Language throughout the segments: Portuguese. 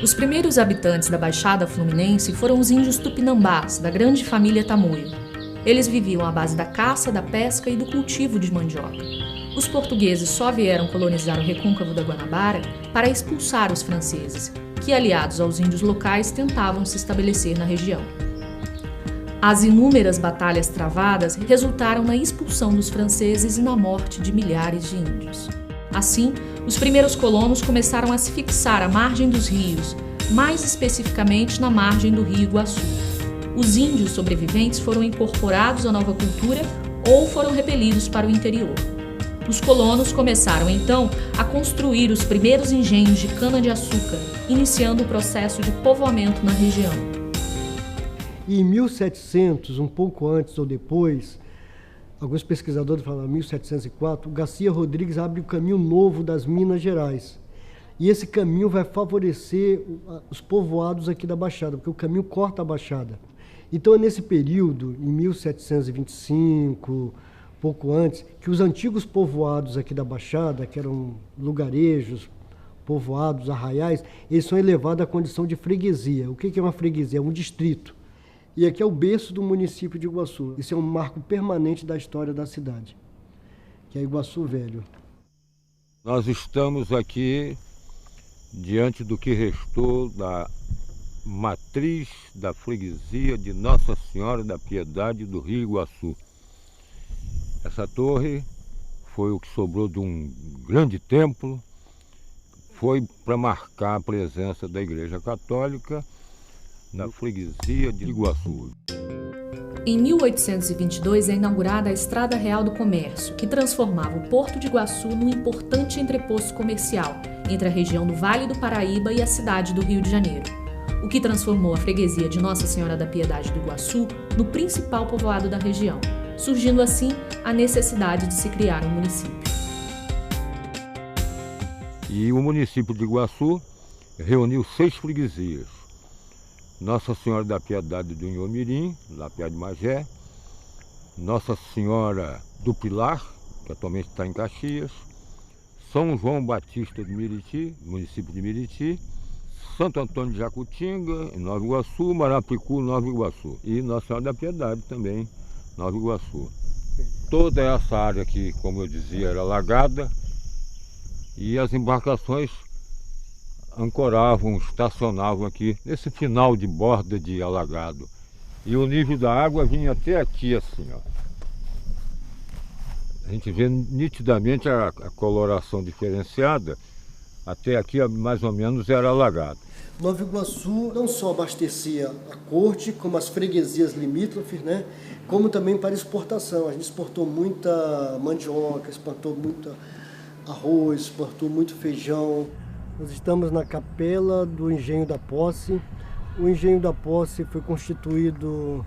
Os primeiros habitantes da Baixada Fluminense foram os índios tupinambás, da grande família Tamoio. Eles viviam à base da caça, da pesca e do cultivo de mandioca. Os portugueses só vieram colonizar o recôncavo da Guanabara para expulsar os franceses, que, aliados aos índios locais, tentavam se estabelecer na região. As inúmeras batalhas travadas resultaram na expulsão dos franceses e na morte de milhares de índios. Assim, os primeiros colonos começaram a se fixar à margem dos rios, mais especificamente na margem do rio Iguaçu. Os índios sobreviventes foram incorporados à nova cultura ou foram repelidos para o interior. Os colonos começaram, então, a construir os primeiros engenhos de cana-de-açúcar, iniciando o processo de povoamento na região. E em 1700, um pouco antes ou depois, alguns pesquisadores falam 1704, o Garcia Rodrigues abre o caminho novo das Minas Gerais. E esse caminho vai favorecer os povoados aqui da Baixada, porque o caminho corta a Baixada. Então é nesse período, em 1725, pouco antes, que os antigos povoados aqui da Baixada, que eram lugarejos, povoados, arraiais, eles são elevados à condição de freguesia. O que é uma freguesia? É um distrito. E aqui é o berço do município de Iguaçu. Isso é um marco permanente da história da cidade, que é Iguaçu Velho. Nós estamos aqui diante do que restou da matriz da freguesia de Nossa Senhora da Piedade do Rio Iguaçu. Essa torre foi o que sobrou de um grande templo, foi para marcar a presença da Igreja Católica na freguesia de Iguaçu. Em 1822 é inaugurada a Estrada Real do Comércio, que transformava o Porto de Iguaçu num importante entreposto comercial entre a região do Vale do Paraíba e a cidade do Rio de Janeiro, o que transformou a freguesia de Nossa Senhora da Piedade do Iguaçu no principal povoado da região, surgindo assim a necessidade de se criar um município. E o município de Iguaçu reuniu 6 freguesias. Nossa Senhora da Piedade do Inhomirim, lá perto de Magé, Nossa Senhora do Pilar, que atualmente está em Caxias, São João Batista de Miriti, município de Miriti, Santo Antônio de Jacutinga, em Nova Iguaçu, Marapicu, Nova Iguaçu, e Nossa Senhora da Piedade também, Nova Iguaçu. Toda essa área aqui, como eu dizia, era alagada e as embarcações ancoravam, estacionavam aqui nesse final de borda de alagado. E o nível da água vinha até aqui assim, ó. A gente vê nitidamente a coloração diferenciada. Até aqui mais ou menos era alagado. Nova Iguaçu não só abastecia a corte, como as freguesias limítrofes, né? Como também para exportação. A gente exportou muita mandioca, exportou muito arroz, exportou muito feijão. Nós estamos na capela do Engenho da Posse. O Engenho da Posse foi constituído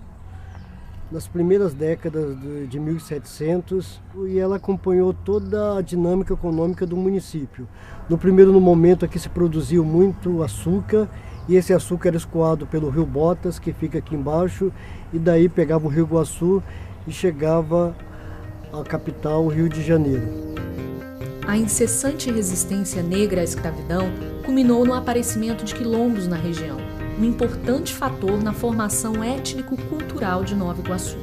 nas primeiras décadas de 1700 e ela acompanhou toda a dinâmica econômica do município. No momento aqui se produziu muito açúcar e esse açúcar era escoado pelo rio Botas, que fica aqui embaixo, e daí pegava o rio Iguaçu e chegava à capital, o Rio de Janeiro. A incessante resistência negra à escravidão culminou no aparecimento de quilombos na região, um importante fator na formação étnico-cultural de Nova Iguaçu.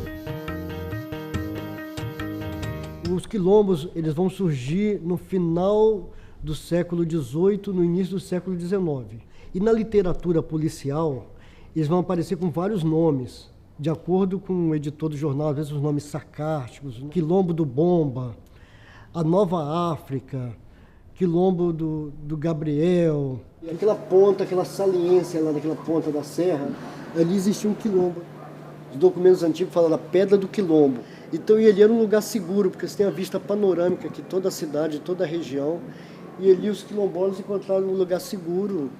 Os quilombos eles vão surgir no final do século XVIII, no início do século XIX. E na literatura policial, eles vão aparecer com vários nomes, de acordo com o editor do jornal, às vezes os nomes sarcásticos, Quilombo do Bomba, a Nova África, Quilombo do Gabriel. E aquela ponta, aquela saliência lá naquela ponta da serra, ali existia um quilombo. Os documentos antigos falam da Pedra do Quilombo. Então ele era um lugar seguro, porque você tem a vista panorâmica aqui, toda a cidade, toda a região. E ali os quilombolas encontraram um lugar seguro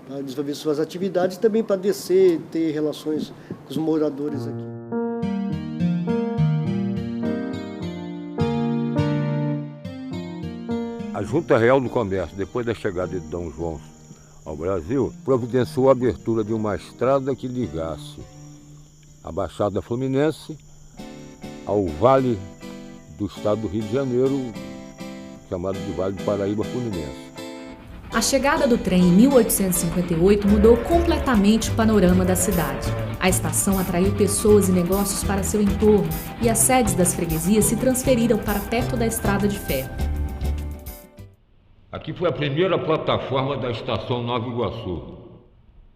para desenvolver suas atividades e também para descer, ter relações com os moradores aqui. A Junta Real do Comércio, depois da chegada de Dom João ao Brasil, providenciou a abertura de uma estrada que ligasse a Baixada Fluminense ao Vale do Estado do Rio de Janeiro, chamado de Vale do Paraíba Fluminense. A chegada do trem em 1858 mudou completamente o panorama da cidade. A estação atraiu pessoas e negócios para seu entorno e as sedes das freguesias se transferiram para perto da estrada de ferro. Aqui foi a primeira plataforma da estação Nova Iguaçu.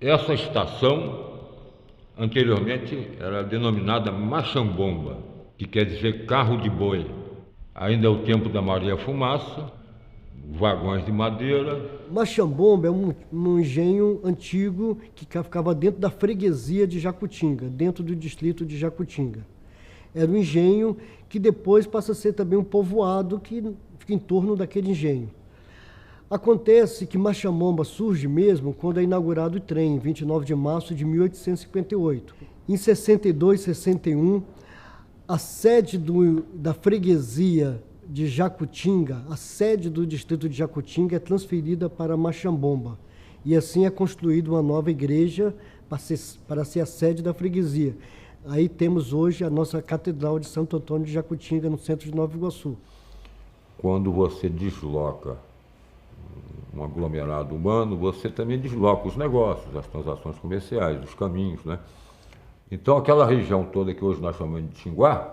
Essa estação, anteriormente, era denominada Machambomba, que quer dizer carro de boi. Ainda é o tempo da Maria Fumaça, vagões de madeira. Machambomba é um engenho antigo que ficava dentro da freguesia de Jacutinga, dentro do distrito de Jacutinga. Era um engenho que depois passa a ser também um povoado que fica em torno daquele engenho. Acontece que Machambomba surge mesmo quando é inaugurado o trem, em 29 de março de 1858. Em 62, 61, a sede da freguesia de Jacutinga, a sede do distrito de Jacutinga é transferida para Machambomba. E assim é construída uma nova igreja para ser a sede da freguesia. Aí temos hoje a nossa Catedral de Santo Antônio de Jacutinga, no centro de Nova Iguaçu. Quando você desloca um aglomerado humano, você também desloca os negócios, as transações comerciais, os caminhos, né? Então aquela região toda que hoje nós chamamos de Tinguá,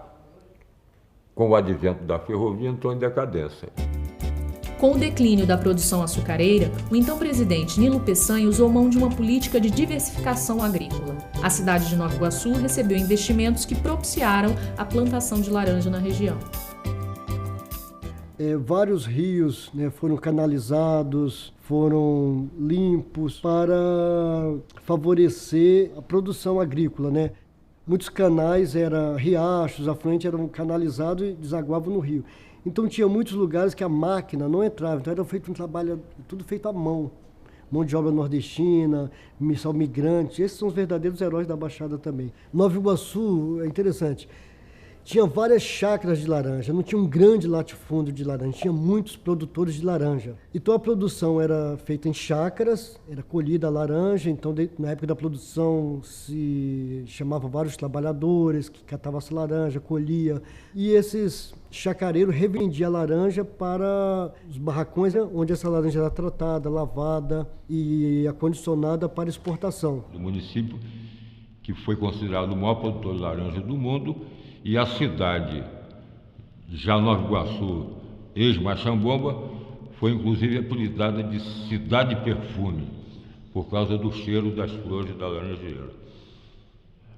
com o advento da ferrovia, entrou em decadência. Com o declínio da produção açucareira, o então presidente Nilo Peçanha usou mão de uma política de diversificação agrícola. A cidade de Nova Iguaçu recebeu investimentos que propiciaram a plantação de laranja na região. Vários rios, né, foram canalizados, foram limpos para favorecer a produção agrícola, né? Muitos canais, riachos, afluentes eram canalizados e desaguavam no rio. Então tinha muitos lugares que a máquina não entrava, então era feito um trabalho, tudo feito à mão. Mão de obra nordestina, missão migrante, esses são os verdadeiros heróis da Baixada também. Nova Iguaçu é interessante. Tinha várias chácaras de laranja, não tinha um grande latifúndio de laranja, tinha muitos produtores de laranja. Então a produção era feita em chácaras, era colhida a laranja, então na época da produção se chamava vários trabalhadores que catavam essa laranja, colhia. E esses chacareiros revendiam a laranja para os barracões onde essa laranja era tratada, lavada e acondicionada para exportação. Do município, que foi considerado o maior produtor de laranja do mundo, e a cidade, já Nova Iguaçu, ex-Machambomba, foi inclusive apelidada de Cidade Perfume, por causa do cheiro das flores da laranjeira.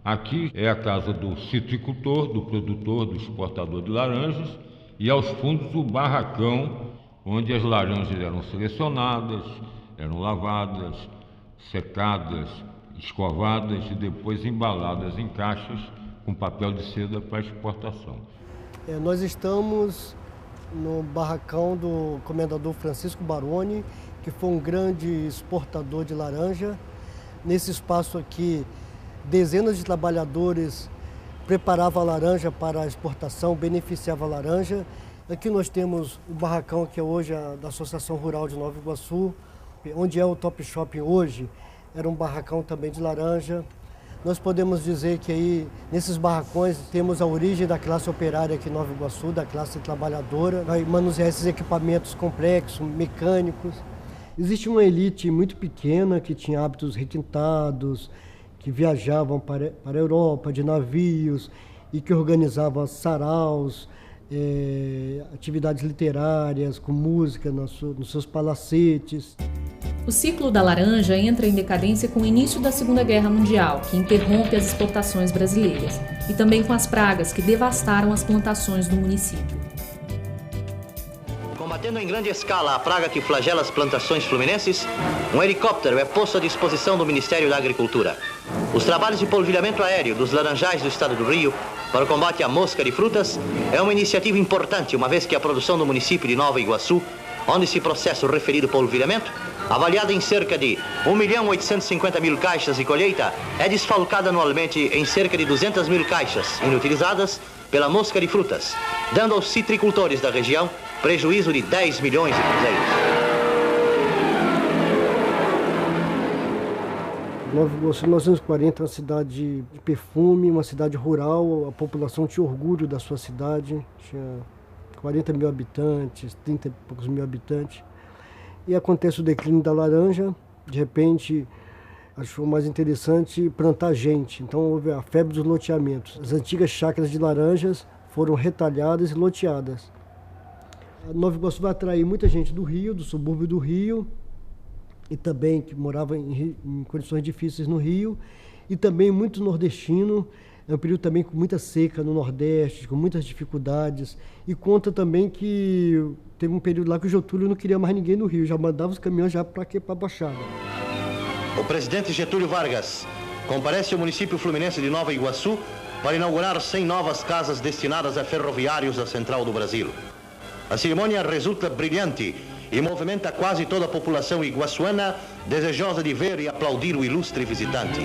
Aqui é a casa do citricultor, do produtor, do exportador de laranjas, e aos fundos o barracão, onde as laranjas eram selecionadas, eram lavadas, secadas, escovadas e depois embaladas em caixas com papel de seda para exportação. Nós estamos no barracão do comendador Francisco Baroni, que foi um grande exportador de laranja. Nesse espaço aqui, dezenas de trabalhadores preparavam a laranja para a exportação, beneficiavam a laranja. Aqui nós temos o barracão que é hoje da Associação Rural de Nova Iguaçu, onde é o Top Shopping hoje, era um barracão também de laranja. Nós podemos dizer que aí, nesses barracões, temos a origem da classe operária aqui em Nova Iguaçu, da classe trabalhadora, vai manusear esses equipamentos complexos, mecânicos. Existe uma elite muito pequena que tinha hábitos requintados, que viajavam para a Europa de navios e que organizavam saraus, atividades literárias, com música nos seus palacetes. O ciclo da laranja entra em decadência com o início da Segunda Guerra Mundial, que interrompe as exportações brasileiras, e também com as pragas que devastaram as plantações do município. Combatendo em grande escala a praga que flagela as plantações fluminenses, um helicóptero é posto à disposição do Ministério da Agricultura. Os trabalhos de polvilhamento aéreo dos laranjais do estado do Rio para o combate à mosca de frutas é uma iniciativa importante, uma vez que a produção do município de Nova Iguaçu, onde se processa o referido polvilhamento, avaliada em cerca de 1.850.000 caixas de colheita, é desfalcada anualmente em cerca de 200.000 caixas inutilizadas pela mosca de frutas, dando aos citricultores da região prejuízo de 10 milhões de cruzeiros. Nova Iguaçu, em 1940, uma cidade de perfume, uma cidade rural, a população tinha orgulho da sua cidade, tinha 40 mil habitantes, 30 e poucos mil habitantes. E acontece o declínio da laranja, de repente achou mais interessante plantar gente, então houve a febre dos loteamentos. As antigas chácaras de laranjas foram retalhadas e loteadas. A Nova Iguaçu vai atrair muita gente do Rio, do subúrbio do Rio, e também que morava em condições difíceis no Rio, e também muito nordestino. É um período também com muita seca no Nordeste, com muitas dificuldades, e conta também que teve um período lá que o Getúlio não queria mais ninguém no Rio, já mandava os caminhões já para a Baixada. O presidente Getúlio Vargas comparece ao município fluminense de Nova Iguaçu para inaugurar 100 novas casas destinadas a ferroviários da Central do Brasil. A cerimônia resulta brilhante e movimenta quase toda a população iguaçuana, desejosa de ver e aplaudir o ilustre visitante.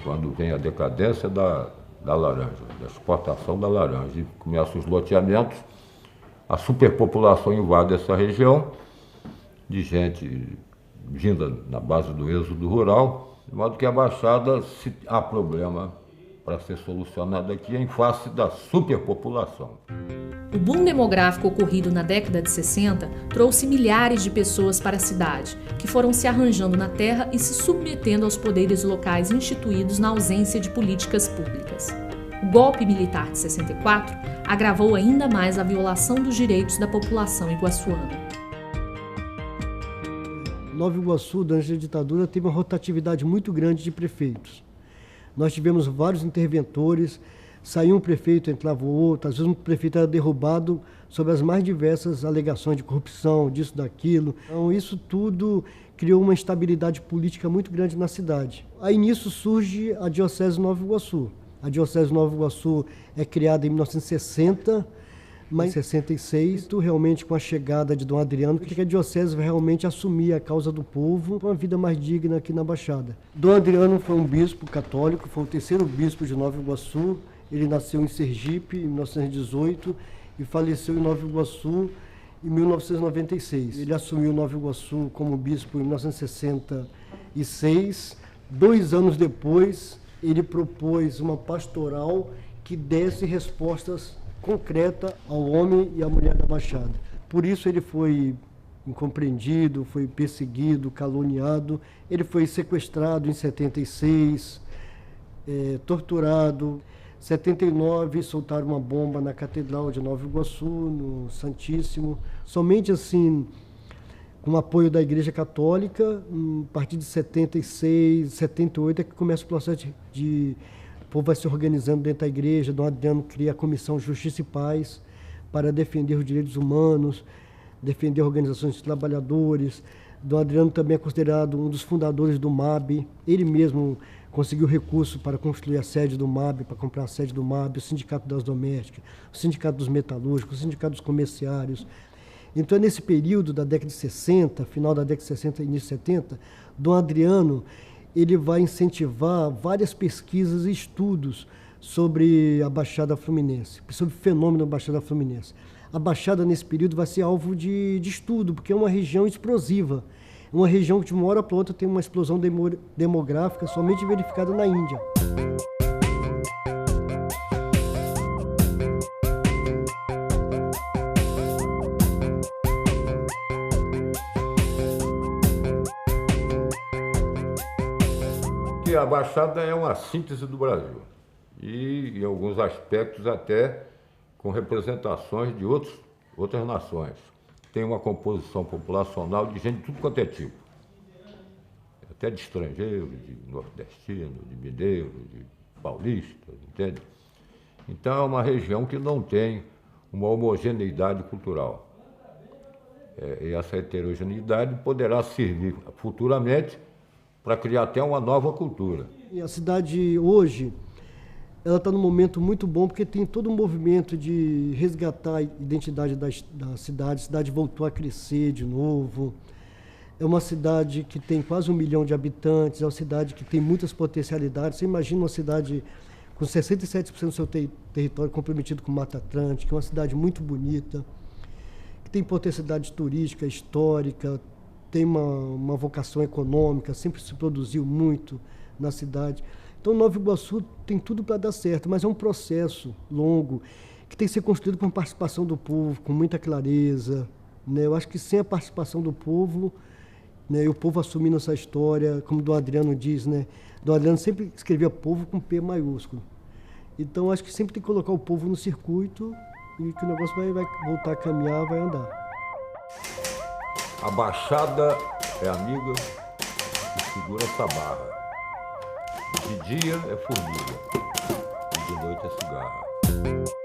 Quando vem a decadência da laranja, da exportação da laranja, e começam os loteamentos, a superpopulação invade essa região, de gente vinda na base do êxodo rural, de modo que a Baixada, se há problema para ser solucionado aqui, em face da superpopulação. O boom demográfico ocorrido na década de 60 trouxe milhares de pessoas para a cidade, que foram se arranjando na terra e se submetendo aos poderes locais instituídos na ausência de políticas públicas. O golpe militar de 64 agravou ainda mais a violação dos direitos da população iguaçuana. Nova Iguaçu, durante a ditadura, teve uma rotatividade muito grande de prefeitos. Nós tivemos vários interventores, saía um prefeito, entrava outro, às vezes um prefeito era derrubado sob as mais diversas alegações de corrupção, disso, daquilo. Então, isso tudo criou uma instabilidade política muito grande na cidade. Aí nisso surge a Diocese de Nova Iguaçu. A Diocese de Nova Iguaçu é criada em 1960, mas em 66, realmente com a chegada de Dom Adriano, que a Diocese vai realmente assumir a causa do povo, uma vida mais digna aqui na Baixada. Dom Adriano foi um bispo católico, foi o terceiro bispo de Nova Iguaçu. Ele nasceu em Sergipe em 1918 e faleceu em Nova Iguaçu em 1996. Ele assumiu Nova Iguaçu como bispo em 1966. 2 anos depois, ele propôs uma pastoral que desse respostas concretas ao homem e à mulher da Baixada. Por isso ele foi incompreendido, foi perseguido, caluniado. Ele foi sequestrado em 76, torturado. Em 79, soltaram uma bomba na Catedral de Nova Iguaçu, no Santíssimo. Somente assim, com o apoio da Igreja Católica, a partir de 76, 78, é que começa o processo de o povo vai se organizando dentro da igreja. Dom Adriano cria a Comissão Justiça e Paz para defender os direitos humanos, defender organizações de trabalhadores. Dom Adriano também é considerado um dos fundadores do MAB. Ele mesmo conseguiu recurso para construir a sede do MAB, para comprar a sede do MAB, o Sindicato das Domésticas, o Sindicato dos Metalúrgicos, o Sindicato dos Comerciários. Então, nesse período da década de 60, final da década de 60 e início de 70, Dom Adriano ele vai incentivar várias pesquisas e estudos sobre a Baixada Fluminense, sobre o fenômeno da Baixada Fluminense. A Baixada, nesse período, vai ser alvo de estudo, porque é uma região explosiva. É uma região que, de uma hora para outra, tem uma explosão demográfica somente verificada na Índia. A Baixada é uma síntese do Brasil e, em alguns aspectos, até com representações de outras nações. Tem uma composição populacional de gente de tudo quanto é tipo, até de estrangeiro, de nordestino, de mineiro, de paulista, entende? Então é uma região que não tem uma homogeneidade cultural. E essa heterogeneidade poderá servir futuramente para criar até uma nova cultura. E a cidade hoje, ela está num momento muito bom, porque tem todo um movimento de resgatar a identidade da cidade. A cidade voltou a crescer de novo. É uma cidade que tem quase 1 milhão de habitantes, é uma cidade que tem muitas potencialidades. Você imagina uma cidade com 67% do seu território comprometido com Mata Atlântica, é uma cidade muito bonita, que tem potencialidade turística, histórica, tem uma vocação econômica, sempre se produziu muito na cidade. Então, Nova Iguaçu tem tudo para dar certo, mas é um processo longo, que tem que ser construído com a participação do povo, com muita clareza, né? Eu acho que sem a participação do povo, né, e o povo assumindo essa história, como Dom Adriano diz, né? Dom Adriano sempre escrevia povo com P maiúsculo. Então, acho que sempre tem que colocar o povo no circuito e que o negócio vai voltar a caminhar, vai andar. A Baixada é amiga e segura essa barra. De dia é formiga e de noite é cigarra.